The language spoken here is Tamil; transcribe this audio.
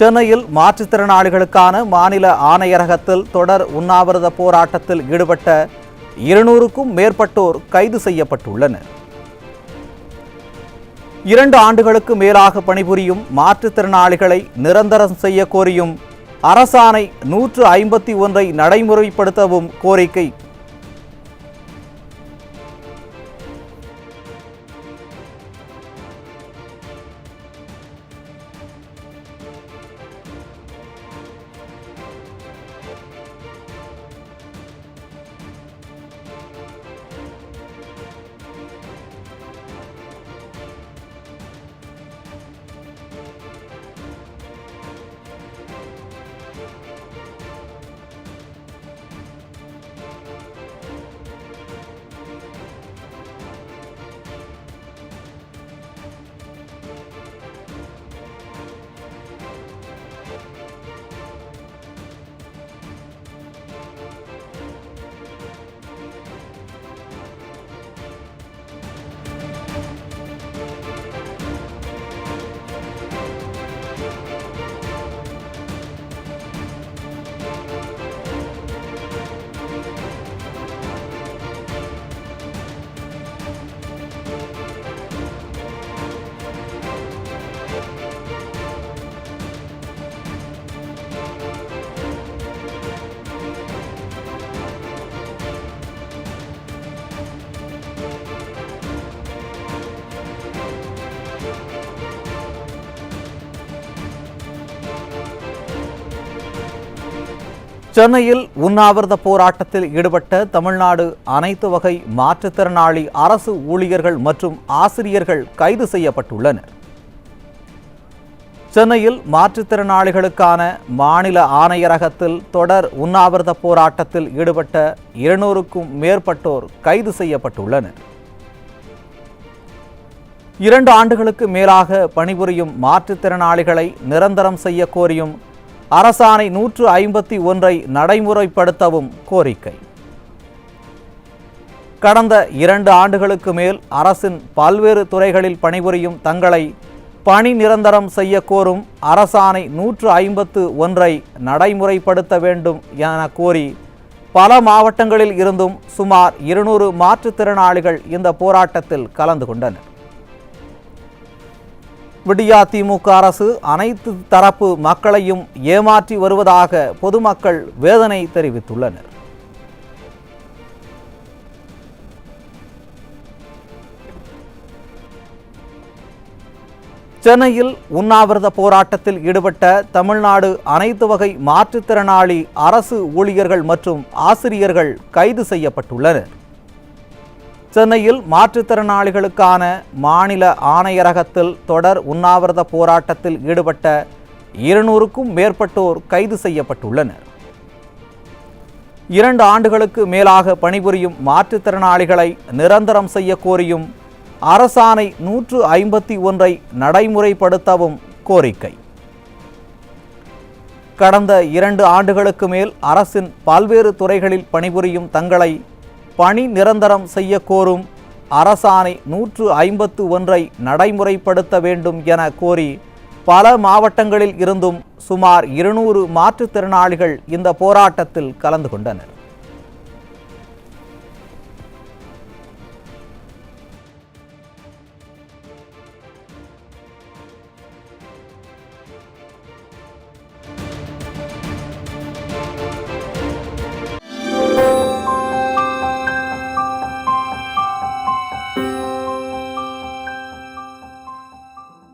சென்னையில் மாற்றுத்திறனாளிகளுக்கான மாநில ஆணையரகத்தில் தொடர் உண்ணாவிரத போராட்டத்தில் ஈடுபட்ட 200க்கும் மேற்பட்டோர் கைது செய்யப்பட்டுள்ளனர். 2 ஆண்டுகளுக்கு மேலாக பணிபுரியும் மாற்றுத்திறனாளிகளை நிரந்தரம் செய்ய கோரியும் அரசாணை 151 நடைமுறைப்படுத்தவும் கோரிக்கை. சென்னையில் உண்ணாவிரத போராட்டத்தில் ஈடுபட்ட தமிழ்நாடு அனைத்து வகை மாற்றுத்திறனாளி அரசு ஊழியர்கள் மற்றும் ஆசிரியர்கள் கைது செய்யப்பட்டுள்ளனர். சென்னையில் மாற்றுத்திறனாளிகளுக்கான மாநில ஆணையரகத்தில் தொடர் உண்ணாவிரத போராட்டத்தில் ஈடுபட்ட 200க்கும் மேற்பட்டோர் கைது செய்யப்பட்டுள்ளனர். 2 ஆண்டுகளுக்கு மேலாக பணிபுரியும் மாற்றுத்திறனாளிகளை நிரந்தரம் செய்ய கோரியும் அரசாணை 151 நடைமுறைப்படுத்தவும் கோரிக்கை. கடந்த 2 ஆண்டுகளுக்கு மேல் அரசின் பல்வேறு துறைகளில் பணிபுரியும் தங்களை பணி நிரந்தரம் செய்ய கோரும் அரசாணை 151 நடைமுறைப்படுத்த வேண்டும் என கோரி பல மாவட்டங்களில் இருந்தும் சுமார் 200 மாற்றுத்திறனாளிகள் இந்த போராட்டத்தில் கலந்து கொண்டனர். விடியா திமுக அரசு அனைத்து தரப்பு மக்களையும் ஏமாற்றி வருவதாக பொதுமக்கள் வேதனை தெரிவித்துள்ளனர். சென்னையில் உண்ணாவிரத போராட்டத்தில் ஈடுபட்ட தமிழ்நாடு அனைத்து வகை மாற்றுத்திறனாளி அரசு ஊழியர்கள் மற்றும் ஆசிரியர்கள் கைது செய்யப்பட்டுள்ளனர். சென்னையில் மாற்றுத்திறனாளிகளுக்கான மாநில ஆணையரகத்தில் தொடர் உண்ணாவிரத போராட்டத்தில் ஈடுபட்ட 200க்கும் மேற்பட்டோர் கைது செய்யப்பட்டுள்ளனர். 2 ஆண்டுகளுக்கு மேலாக பணிபுரியும் மாற்றுத்திறனாளிகளை நிரந்தரம் செய்ய கோரியும் அரசாணை 151 நடைமுறைப்படுத்தவும் கோரிக்கை. கடந்த 2 ஆண்டுகளுக்கு மேல் அரசின் பல்வேறு துறைகளில் பணிபுரியும் தங்களை பணி நிரந்தரம் செய்ய கோரும் அரசாணை 151 நடைமுறைப்படுத்த வேண்டும் என கோரி பல மாவட்டங்களில் இருந்தும் சுமார் 200 மாற்றுத்திறனாளிகள் இந்த போராட்டத்தில் கலந்து கொண்டனர்.